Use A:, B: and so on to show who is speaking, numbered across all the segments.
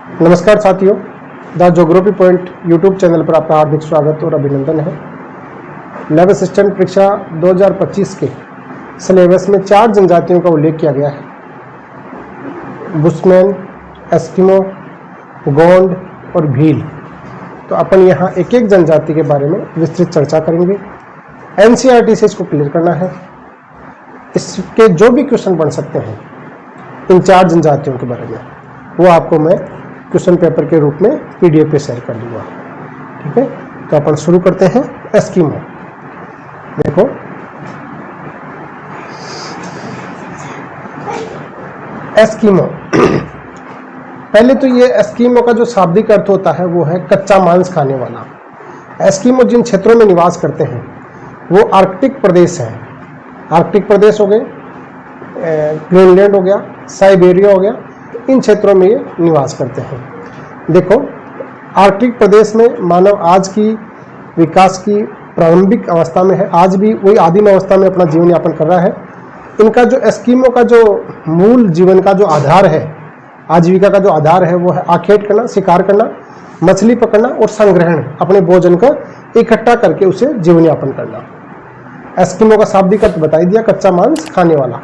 A: नमस्कार साथियों, the geography point YouTube channel पर आपका हार्दिक स्वागत और अभिनंदन है। लैब असिस्टेंट परीक्षा 2025 के सिलेबस में 4 जनजातियों का उल्लेख किया गया है, बुशमैन, एस्किमो, गोंड और भील। तो अपन यहाँ एक एक जनजाति के बारे में विस्तृत चर्चा करेंगे। एनसीईआरटी से इसको क्लियर करना है। इसके जो भी क्वेश्चन बन सकते हैं इन 4 जनजातियों के बारे में, वो आपको मैं क्वेश्चन पेपर के रूप में पीडीएफ पे शेयर कर दूंगा। ठीक है, तो अपन शुरू करते हैं। एस्किमो, देखो एस्किमो पहले तो ये एस्किमो का जो शाब्दिक अर्थ होता है वो है कच्चा मांस खाने वाला। एस्किमो जिन क्षेत्रों में निवास करते हैं वो आर्कटिक प्रदेश हैं। आर्कटिक प्रदेश हो गए, ग्रीनलैंड हो गया, साइबेरिया हो गया, इन क्षेत्रों में ये निवास करते हैं। देखो, आर्कटिक प्रदेश में मानव आज की विकास की प्रारंभिक अवस्था में है, आज भी वही आदिम अवस्था में अपना जीवन यापन कर रहा है। इनका जो एस्किमो का जो मूल जीवन का जो आधार है, आजीविका का जो आधार है, वो है आखेट करना, शिकार करना, मछली पकड़ना और संग्रहण, अपने भोजन का इकट्ठा करके उसे जीवन यापन करना। एस्किमो का शाब्दिक अर्थ बता दिया, कच्चा मांस खाने वाला।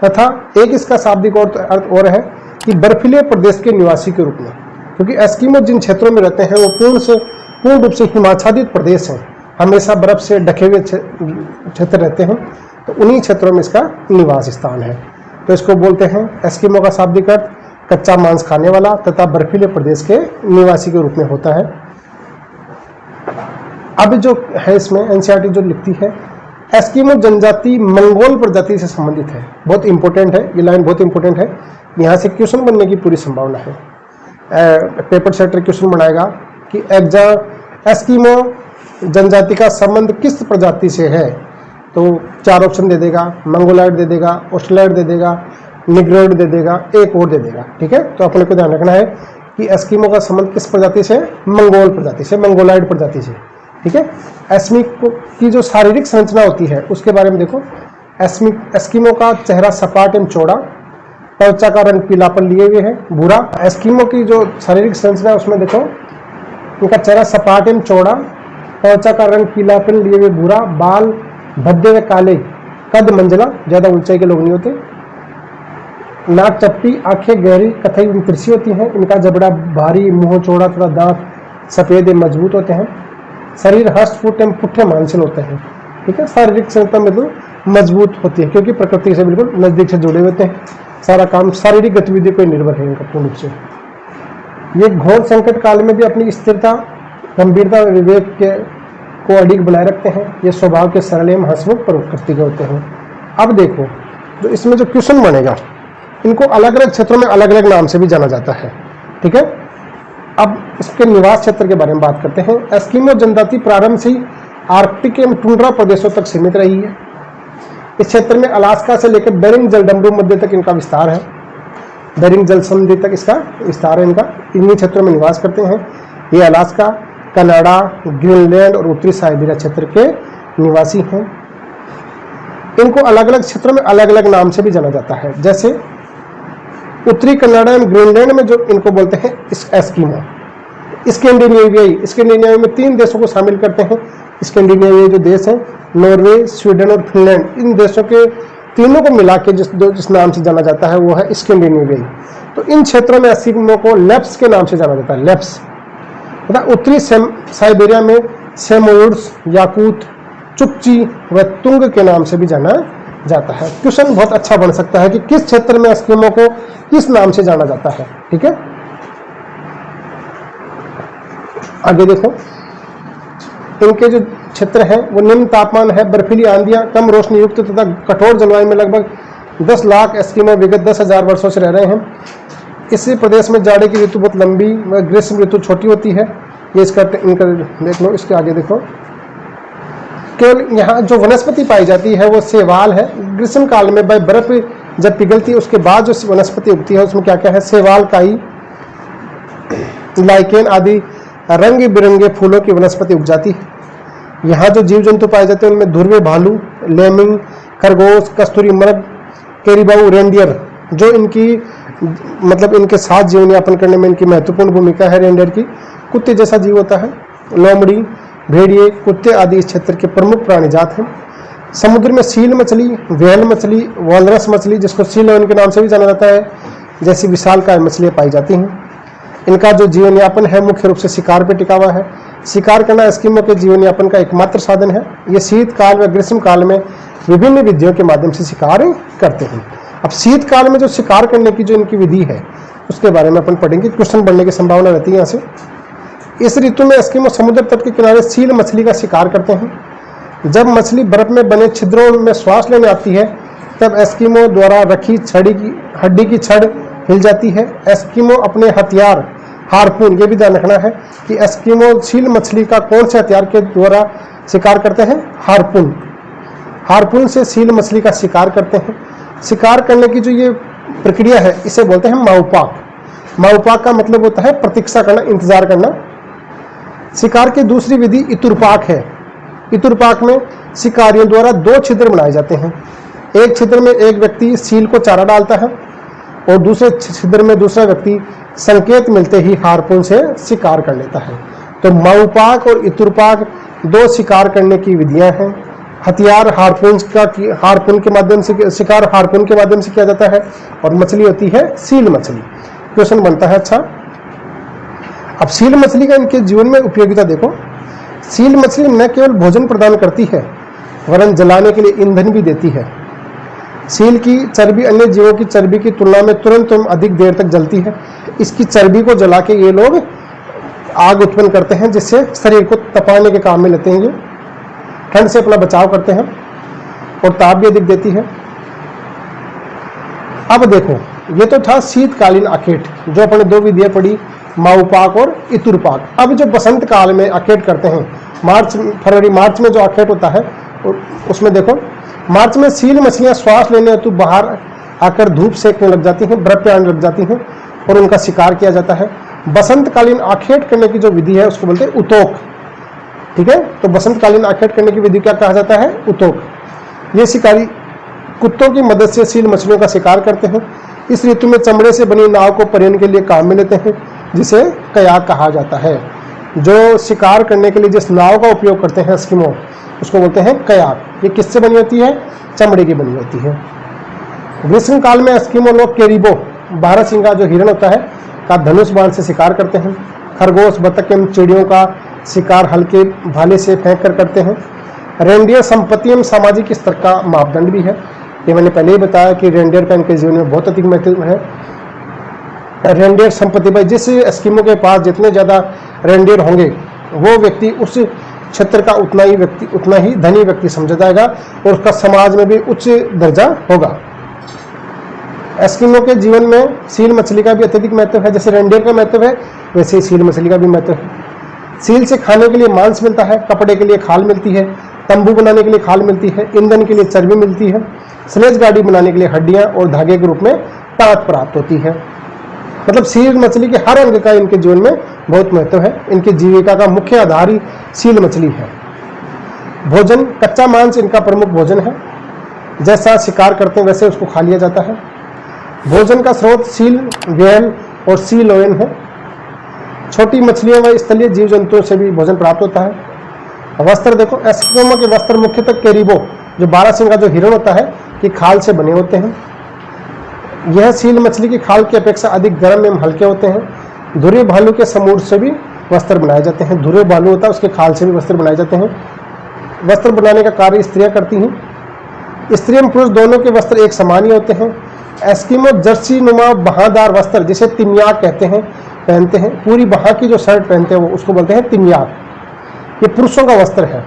A: तथा एक इसका शाब्दिक अर्थ और है कि बर्फीले प्रदेश के निवासी के रूप में, क्योंकि एस्किमो जिन क्षेत्रों में रहते हैं वो पूर्ण रूप से हिमाच्छादित प्रदेश हैं, हमेशा बर्फ से ढके हुए क्षेत्र रहते हैं, तो उन्हीं क्षेत्रों में इसका निवास स्थान है। तो इसको बोलते हैं एस्किमो का शाब्दिक अर्थ कच्चा मांस खाने वाला तथा बर्फीले प्रदेश के निवासी के रूप में होता है। अब जो है इसमें एनसीईआरटी जो लिखती है, एस्किमो जनजाति मंगोल प्रजाति से संबंधित है। बहुत इंपॉर्टेंट है, ये लाइन बहुत इंपॉर्टेंट है, यहाँ से क्वेश्चन बनने की पूरी संभावना है। पेपर सेटर क्वेश्चन बनाएगा कि एस्किमो जनजाति का संबंध किस प्रजाति से है, तो 4 ऑप्शन दे देगा, मंगोलाइड दे देगा, ऑस्ट्रेलाइड दे देगा, निग्रोइड दे देगा, एक और दे देगा। ठीक है, तो अपने को ध्यान रखना है कि एस्किमो का संबंध किस प्रजाति से, मंगोल प्रजाति से, मंगोलाइड प्रजाति से। ठीक है, एस्किमो की जो शारीरिक संरचना होती है उसके बारे में देखो। एस्किमो का चेहरा सपाट एवं चौड़ा, त्वचा का रंग पीलापन लिए हुए है, भूरा। एस्किमो की जो शारीरिक संरचना है उसमें देखो, उनका चेहरा सपाट एवं चौड़ा, त्वचा का रंग पीलापन लिए हुए भूरा, बाल भद्दे व काले, कद मंझला, ज्यादा ऊंचाई के लोग नहीं होते, नाक चपटी, आंखें गहरी कथई एवं तिरछी होती हैं, इनका जबड़ा भारी, मुंह चौड़ा तथा दांत सफेद एवं मजबूत होते हैं, शरीर हष्ट-पुष्ट एवं पुट्ठे मांसल होते हैं। ठीक है, शारीरिक संरचना बिल्कुल मजबूत होती है क्योंकि प्रकृति से बिल्कुल नजदीक से जुड़े होते हैं, सारा काम शारीरिक गतिविधि पर निर्भर है इनका पूर्ण रूप से। ये घोर संकट काल में भी अपनी स्थिरता, गंभीरता व विवेक को अडिग बनाए रखते हैं। ये स्वभाव के सरल एवं हंसमुख प्रकृति के होते हैं। अब देखो, जो इसमें जो क्वेश्चन बनेगा, इनको अलग अलग क्षेत्रों में अलग अलग नाम से भी जाना जाता है। ठीक है, अब इसके निवास क्षेत्र के बारे में बात करते हैं। एस्किमो जनजाति प्रारंभ से ही आर्कटिक एवं टुंड्रा प्रदेशों तक सीमित रही है। इस क्षेत्र में अलास्का से लेकर बेरिंग जलडंबू मध्य तक इनका विस्तार है। बेरिंग जल संधि तक इसका विस्तार है। इनका इन्हीं क्षेत्रों में निवास करते हैं। ये अलास्का, कनाडा, ग्रीनलैंड और उत्तरी साइबेरिया क्षेत्र के निवासी हैं। इनको अलग अलग क्षेत्रों में अलग अलग नाम से भी जाना जाता है। जैसे उत्तरी कनाडा एवं ग्रीनलैंड में जो इनको बोलते हैं एस्किमो। स्कैंडिनेवियाई में 3 देशों को शामिल करते हैं। स्कैंडिनेवियाई जो देश हैं, नॉर्वे, स्वीडन और फिनलैंड, इन देशों के तीनों को मिला के जिस नाम से जाना जाता है वो है स्कैंडिनेवियाई। तो इन क्षेत्रों में एस्किमो को लेप्स के नाम से जाना जाता है, लेप्स। तथा उत्तरी साइबेरिया में सेमोयड्स, याकूत, चुकची व तुंग के नाम से भी जाना जाता है। क्वेश्चन बहुत अच्छा बन सकता है कि किस क्षेत्र में एस्किमो को किस नाम से जाना जाता है। ठीक है, आगे देखो, इनके जो क्षेत्र है वो निम्न तापमान है, बर्फीली आंधियां, कम रोशनी युक्त तथा कठोर जलवायु में लगभग 10 लाख एस्किमो विगत 10,000 वर्षों से रह रहे हैं। इसी प्रदेश में जाड़े की ऋतु बहुत लंबी व ग्रीष्म ऋतु छोटी होती है। ये इसका इनका देख लो। इसके आगे देखो, केवल यहाँ जो वनस्पति पाई जाती है वो सेवाल है। ग्रीष्म काल में बर्फ जब पिघलती है उसके बाद जो वनस्पति उगती है उसमें क्या क्या है, सेवाल, काई, लाइकेन आदि रंग बिरंगे फूलों की वनस्पति उग जाती है। यहाँ जो जीव जंतु पाए जाते हैं उनमें ध्रुव भालू, लेमिंग, खरगोश, कस्तूरी मृग, कैरिबाऊ, रेंडियर, जो इनकी मतलब इनके साथ जीवन यापन करने में इनकी महत्वपूर्ण भूमिका है रेंडियर की। कुत्ते जैसा जीव होता है। लोमड़ी, भेड़िए, कुत्ते आदि इस क्षेत्र के प्रमुख प्राणी जात हैं। समुद्र में सील मछली, व्हेल मछली, वॉलरस मछली जिसको सी लायन के नाम से भी जाना जाता है, जैसी विशालकाय मछलियाँ पाई जाती हैं। इनका जो जीवन यापन है मुख्य रूप से शिकार पर टिका हुआ है। शिकार करना एस्किमो के जीवन यापन का एकमात्र साधन है। ये शीतकाल व ग्रीष्म काल में विभिन्न विधियों के माध्यम से शिकार करते हैं। अब शीतकाल में जो शिकार करने की जो इनकी विधि है उसके बारे में अपन पढ़ेंगे। क्वेश्चन बनने की संभावना रहती है यहाँ से। इस ऋतु में एस्किमो समुद्र तट के किनारे सील मछली का शिकार करते हैं। जब मछली बर्फ में बने छिद्रों में श्वास लेने आती है तब एस्किमो द्वारा रखी हड्डी की छड़ हिल जाती है। एस्किमो अपने हथियार हार्पून, ये भी ध्यान रखना है कि एस्किमो सील मछली का कौन से हथियार के द्वारा शिकार करते हैं? हार्पून। हार्पून से सील मछली का शिकार करते हैं। शिकार करने की जो ये प्रक्रिया है इसे बोलते हैं माउपाक। माउपाक का मतलब होता है प्रतीक्षा करना, इंतजार करना। शिकार की दूसरी विधि इतुरपाक है। इतुरपाक में शिकारियों द्वारा 2 छिद्र बनाए जाते हैं। एक छिद्र में एक व्यक्ति सील को चारा डालता है और दूसरे छिद्र में दूसरा व्यक्ति संकेत मिलते ही हार्पून से शिकार कर लेता है। तो माउपाक और इतुरपाक 2 शिकार करने की विधियां हैं। हथियार हार्पून के माध्यम से शिकार हार्पून के माध्यम से किया जाता है और मछली होती है सील मछली। क्वेश्चन बनता है अच्छा, अब सील मछली का इनके जीवन में उपयोगिता देखो। सील मछली न केवल भोजन प्रदान करती है वरन जलाने के लिए ईंधन भी देती है। सील की चर्बी अन्य जीवों की चर्बी की तुलना में तुरंत अधिक देर तक जलती है। इसकी चर्बी को जला के ये लोग आग उत्पन्न करते हैं जिससे शरीर को तपाने के काम में लेते हैं। ये ठंड से अपना बचाव करते हैं और ताप भी अधिक देती है। अब देखो, ये तो था शीतकालीन आखेट जो अपने 2 विधियां पढ़ी, माउपाक और इतुरपाक। अब जो बसंत काल में आखेट करते हैं, मार्च में जो आखेट होता है उसमें देखो, मार्च में सील मछलियां श्वास लेने हेतु बाहर आकर धूप सेकने लग जाती हैं, बर्फ पे आने लग जाती हैं और उनका शिकार किया जाता है। बसंतकालीन आखेट करने की जो विधि है उसको बोलते हैं उतोक। ठीक है, तो बसंतकालीन आखेट करने की विधि क्या कहा जाता है? उतोक। ये शिकारी कुत्तों की मदद से सील मछलियों का शिकार करते हैं। इस ऋतु में चमड़े से बनी नाव को परिवहन के लिए काम में लेते हैं जिसे कयाक कहा जाता है। जो शिकार करने के लिए जिस नाव का उपयोग करते हैं एस्किमो उसको बोलते हैं कयाक। ये किससे बनी होती है? चमड़े की बनी होती है। ग्रीष्म काल में एस्किमो लोग केरिबो, 12 सिंगा जो हिरण होता है, का धनुष बाण से शिकार करते हैं। खरगोश, बतख एवं चिड़ियों का शिकार हल्के भाले से फेंक कर करते हैं। रेंडियर संपत्ति एवं सामाजिक स्तर का मापदंड भी है। ये मैंने पहले ही बताया कि रेंडियर का इनके जीवन में बहुत अधिक महत्व है। रेंडियर संपत्ति, भाई जिस एस्किमो के पास जितने ज़्यादा रेंडियर होंगे वो व्यक्ति उस क्षेत्र का उतना ही धनी व्यक्ति समझा जाएगा और उसका समाज में भी उच्च दर्जा होगा। एस्किमो के जीवन में सील मछली का भी अत्यधिक महत्व है। जैसे रेंडियर का महत्व है वैसे ही सील मछली का भी महत्व है। सील से खाने के लिए मांस मिलता है, कपड़े के लिए खाल मिलती है, तंबू बनाने के लिए खाल मिलती है, ईंधन के लिए चर्बी मिलती है, स्लेज गाड़ी बनाने के लिए हड्डियां और धागे के रूप में तांत प्राप्त होती है। मतलब सील मछली के हर अंग का इनके जीवन में बहुत महत्व है। इनकी जीविका का मुख्य आधार ही सील मछली है। भोजन, कच्चा मांस इनका प्रमुख भोजन है। जैसा शिकार करते हैं वैसे उसको खा लिया जाता है। भोजन का स्रोत सील, व्हेल और सी लायन है। छोटी मछलियों व स्थलीय जीव जंतुओं से भी भोजन प्राप्त होता है। वस्त्र देखो, एस्किमो के वस्त्र मुख्यतः केरिबो, जो 12 सिंगा जो हिरण होता है, की खाल से बने होते हैं। यह सील मछली की खाल की अपेक्षा अधिक गर्म एवं हल्के होते हैं। धुरे भालू के समूर से भी वस्त्र बनाए जाते हैं। धुरे भालू होता है उसके खाल से भी वस्त्र बनाए जाते हैं। वस्त्र बनाने का कार्य स्त्रियां करती हैं। स्त्री एवं पुरुष दोनों के वस्त्र एक समान ही होते हैं। एस्किमो जर्सी नुमा बहादार वस्त्र, जिसे तिम्याक कहते हैं, पहनते हैं। पूरी बहा की जो शर्ट पहनते हैं वो उसको बोलते हैं तिम्याक। ये पुरुषों का वस्त्र है।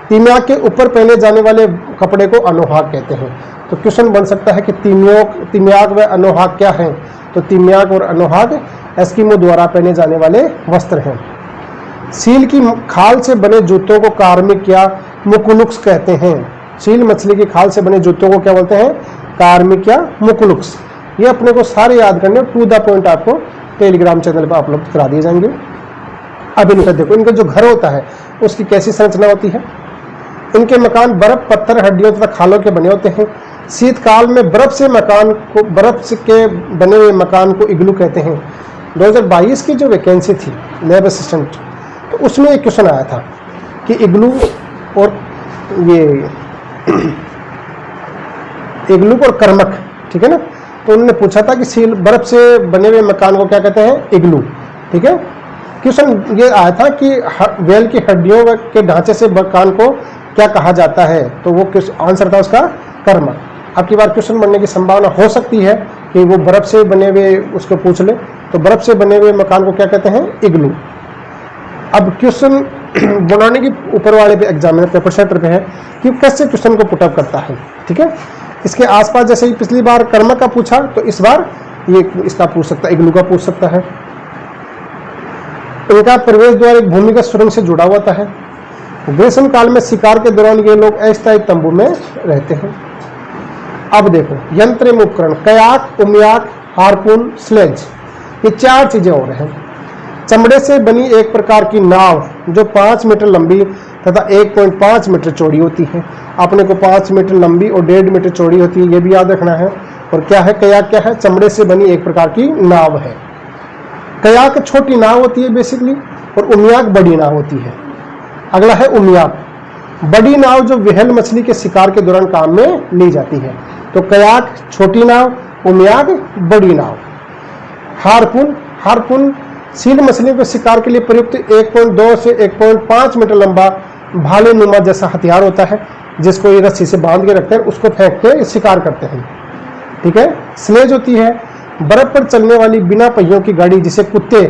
A: तिम्याक के ऊपर पहने जाने वाले कपड़े को अनोहाक कहते हैं। तो क्वेश्चन बन सकता है कि तिम्याक व अनोहाक क्या है? तो तिम्याक और अनोहाक एस्किमो द्वारा पहने जाने वाले वस्त्र हैं। सील की खाल से बने जूतों को कार्मिक या मुकुलुक्स कहते हैं। सील मछली की खाल से बने जूतों को क्या बोलते हैं? कार्मिक या मुकुलुक्स। ये अपने को सारे याद करने, टू द पॉइंट आपको टेलीग्राम चैनल पर अपलोड करा दिए जाएंगे। अब इनका देखो, इनका जो घर होता है उसकी कैसी संरचना होती है। इनके मकान बर्फ, पत्थर, हड्डियों तथा खालों के बने होते हैं। शीतकाल में बर्फ के बने हुए मकान को इग्लू कहते हैं। 2022 की जो वैकेंसी थी लैब असिस्टेंट, तो उसमें एक क्वेश्चन आया था कि इग्लू और कर्मक, ठीक है ना। तो उन्होंने पूछा था कि बर्फ से बने हुए मकान को क्या कहते हैं, इग्लू, ठीक है। क्वेश्चन ये आया था कि वेल की हड्डियों के ढांचे से मकान को क्या कहा जाता है, तो वो आंसर था उसका कर्मक। अब की बार क्वेश्चन बनने की संभावना हो सकती है कि वो बर्फ से बने हुए उसको पूछ ले, तो बर्फ से बने हुए मकान को क्या कहते हैं, इग्लू। अब क्वेश्चन बनाने की ऊपर वाले पे एग्जामिनर पेपर सेटर पे है कि कैसे क्वेश्चन को पुटअप करता है, ठीक है। इसके आसपास जैसे ही पिछली बार कर्मक का पूछा, तो इस बार ये इसका पूछ सकता है, इग्लू का पूछ सकता है। इनका प्रवेश द्वार एक भूमिगत सुरंग से जुड़ा हुआ है। ग्रीष्म काल में शिकार के दौरान ये लोग अस्थायी तंबू में रहते हैं। अब देखो यंत्र एवं उपकरण, कयाक, उमियाक, हार्पून, स्लेज, ये 4 चीजें और हैं। चमड़े से बनी एक प्रकार की नाव जो 5 मीटर लंबी तथा 1.5 मीटर चौड़ी होती है। अपने को 5 मीटर लंबी और 1.5 मीटर चौड़ी होती है, ये भी याद रखना है। और क्या है कयाक, क्या है, चमड़े से बनी एक प्रकार की नाव है। कयाक छोटी नाव होती है बेसिकली, और उमियाक बड़ी नाव होती है। अगला है उमियाक, बड़ी नाव जो व्हेल मछली के शिकार के दौरान काम में ली जाती है। तो कयाक छोटी नाव, उमियाक बड़ी नाव। हार्पून सील मछलियों के शिकार के लिए प्रयुक्त 1.2 से 1.5 मीटर लंबा भाले नुमा जैसा हथियार होता है, जिसको ये रस्सी से बांध के रखते हैं, उसको फेंक के शिकार करते हैं, ठीक है। स्लेज होती है बर्फ पर चलने वाली बिना पहियों की गाड़ी, जिसे कुत्ते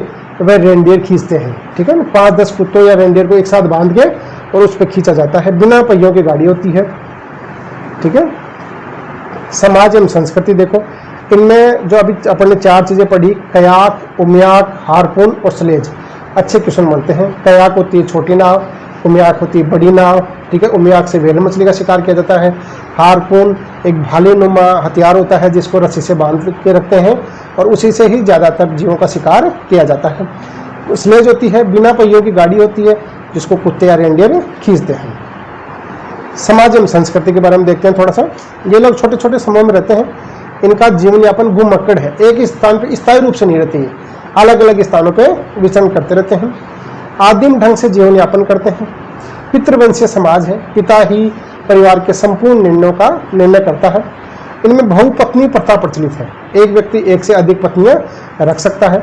A: व रेंडियर खींचते हैं, ठीक है ना। 5-10 कुत्तों या रेंडियर को एक साथ बांध के और उस पर खींचा जाता है, बिना पहियों की गाड़ी होती है, ठीक है। समाज एवं संस्कृति देखो, इनमें जो अभी अपन ने 4 चीजें पढ़ी, कयाक, उमियाक, हार्पून और स्लेज, अच्छे क्वेश्चन बनते हैं। कयाक होती है छोटी नाव, उमियाक होती है बड़ी नाव, ठीक है। उमियाक से व्हेल मछली का शिकार किया जाता है। हार्पून एक भालेनुमा हथियार होता है, जिसको रस्सी से बांध के रखते हैं और उसी से ही ज्यादातर जीवों का शिकार किया जाता है। स्लेज होती है बिना पहियों की गाड़ी होती है, जिसको कुत्ते या रेंडियर खींचते हैं। समाज एवं संस्कृति के बारे में देखते हैं थोड़ा सा। ये लोग छोटे छोटे समूह में रहते हैं, इनका जीवन यापन घुमक्कड़ है, एक ही स्थान पर स्थायी रूप से नहीं रहती है, अलग अलग स्थानों पर विचरण करते रहते हैं। आदिम ढंग से जीवन यापन करते हैं। पितृवंशीय समाज है, पिता ही परिवार के संपूर्ण निर्णयों का निर्णय करता है। इनमें बहुपत्नी प्रथा प्रचलित है, एक व्यक्ति एक से अधिक पत्नियां रख सकता है।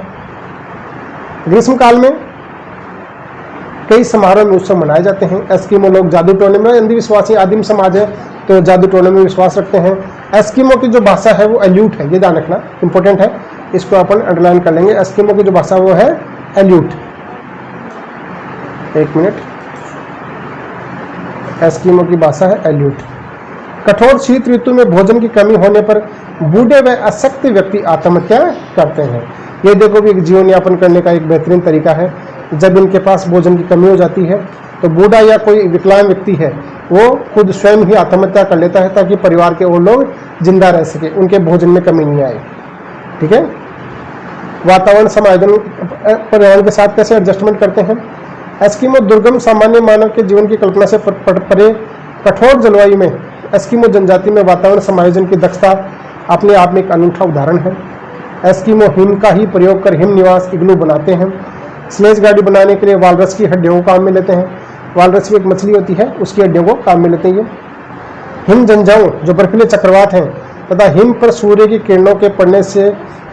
A: ग्रीष्म काल में कई समारोह में उत्सव मनाए जाते हैं। एस्किमो लोग जादू टोने में अंधविश्वासी आदिम समाज है, तो जादू टोने में विश्वास रखते हैं। एस्किमो की जो भाषा है वो एल्यूट है, ये ध्यान रखना इंपॉर्टेंट है, इसको अपन अंडरलाइन कर लेंगे। एस्किमो की जो भाषा वो है एल्यूट। एक मिनट, एस्किमो की भाषा है एल्यूट। कठोर शीत ऋतु में भोजन की कमी होने पर बूढ़े व अशक्त व्यक्ति आत्महत्या करते हैं। ये देखो भी एक जीवन यापन करने का एक बेहतरीन तरीका है। जब इनके पास भोजन की कमी हो जाती है, तो बूढ़ा या कोई विकलांग व्यक्ति है, वो खुद स्वयं ही आत्महत्या कर लेता है, ताकि परिवार के और लोग जिंदा रह सके, उनके भोजन में कमी नहीं आए, ठीक है। वातावरण समायोजन, पर्यावरण के साथ कैसे एडजस्टमेंट करते हैं। एस्किमो दुर्गम सामान्य मानव के जीवन की कल्पना से परे कठोर जलवायु में एस्किमो जनजाति में वातावरण समायोजन की दक्षता अपने आप में एक अनूठा उदाहरण है। एस्किमो हिम का ही प्रयोग कर हिम निवास इग्लू बनाते हैं। स्लेज गाड़ी बनाने के लिए वालरस की हड्डियों को काम में लेते हैं। वालरस भी एक मछली होती है, उसकी हड्डियों को काम में लेते हैं। हिम जंजाओं जो बर्फीले चक्रवात हैं तथा हिम पर सूर्य की किरणों के पड़ने से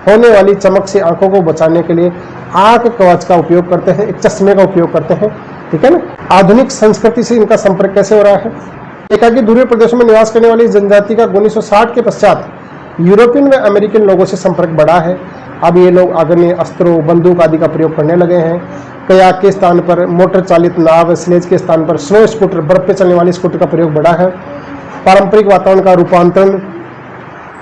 A: होने वाली चमक से आंखों को बचाने के लिए आंख कवच का उपयोग करते हैं, एक चश्मे का उपयोग करते हैं, ठीक है ना। आधुनिक संस्कृति से इनका संपर्क कैसे हो रहा है। एकाकी दूसरे प्रदेशों में निवास करने वाली जनजाति का 1960 के पश्चात यूरोपियन व अमेरिकन लोगों से संपर्क बढ़ा है। अब ये लोग आग्नेय अस्त्रों, बंदूक आदि का प्रयोग करने लगे हैं। कयाक के स्थान पर मोटर चालित नाव, स्लेज के स्थान पर स्नो स्कूटर, बर्फ पे चलने वाली स्कूटर का प्रयोग बढ़ा है। पारंपरिक वातावरण का रूपांतरण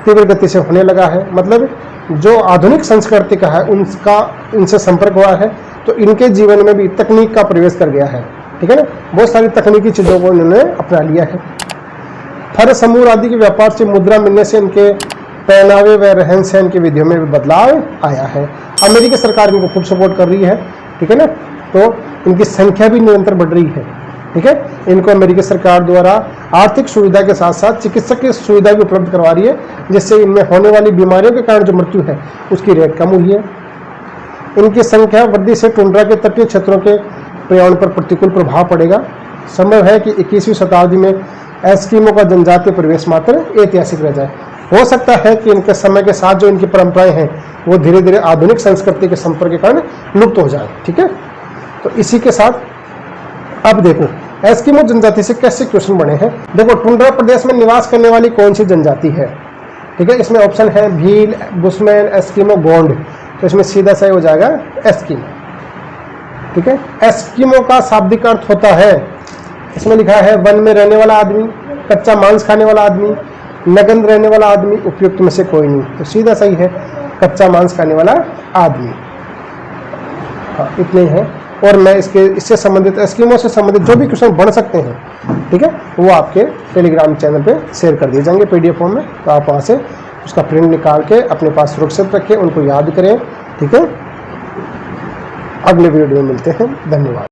A: तीव्र गति से होने लगा है। मतलब जो आधुनिक संस्कृति का है उनका इनसे संपर्क हुआ है, तो इनके जीवन में भी तकनीक का प्रवेश कर गया है, ठीक है ना। बहुत सारी तकनीकी चीजों को इन्होंने अपना लिया है। फर, समूर आदि के व्यापार से मुद्रा मिलने से इनके पहनावे व रहन सहन की विधियों में भी बदलाव आया है। अमेरिकी सरकार इनको खूब सपोर्ट कर रही है, ठीक है ना। तो इनकी संख्या भी निरंतर बढ़ रही है, ठीक है। इनको अमेरिकी सरकार द्वारा आर्थिक सुविधा के साथ साथ चिकित्सक की सुविधा भी उपलब्ध करवा रही है, जिससे इनमें होने वाली बीमारियों के कारण जो मृत्यु है उसकी रेट कम हुई है। इनकी संख्या वृद्धि से टुंड्रा के तटीय क्षेत्रों के पर्यावरण पर प्रतिकूल प्रभाव पड़ेगा। संभव है कि 21वीं शताब्दी में एस्किमो का जनजातीय प्रवेश मात्र ऐतिहासिक रह जाए। हो सकता है कि इनके समय के साथ जो इनकी परंपराएं हैं वो धीरे धीरे आधुनिक संस्कृति के संपर्क के कारण लुप्त हो जाए। ठीक है, तो इसी के साथ अब देखो एस्किमो जनजाति से कैसे क्वेश्चन बने हैं। देखो टुंड्रा प्रदेश में निवास करने वाली कौन सी जनजाति है। ठीक है, इसमें ऑप्शन है भील, बुशमैन, एस्किमो, गोंड। तो इसमें सीधा सही हो जाएगा एस्किमो। ठीक है, एस्किमो का शाब्दिक अर्थ होता है, इसमें लिखा है वन में रहने वाला आदमी, कच्चा मांस खाने वाला आदमी, नगन रहने वाला आदमी, उपयुक्त में से कोई नहीं। तो सीधा सही है कच्चा मांस खाने वाला आदमी। हाँ, इतने ही है। और मैं इससे संबंधित एस्किमो से संबंधित जो भी क्वेश्चन बन सकते हैं, ठीक है, वो आपके टेलीग्राम चैनल पे शेयर कर दिए जाएंगे पीडीएफ फॉर्म में। तो आप वहाँ से उसका प्रिंट निकाल के अपने पास सुरक्षित रखें, उनको याद करें। ठीक है, अगले वीडियो में मिलते हैं। धन्यवाद।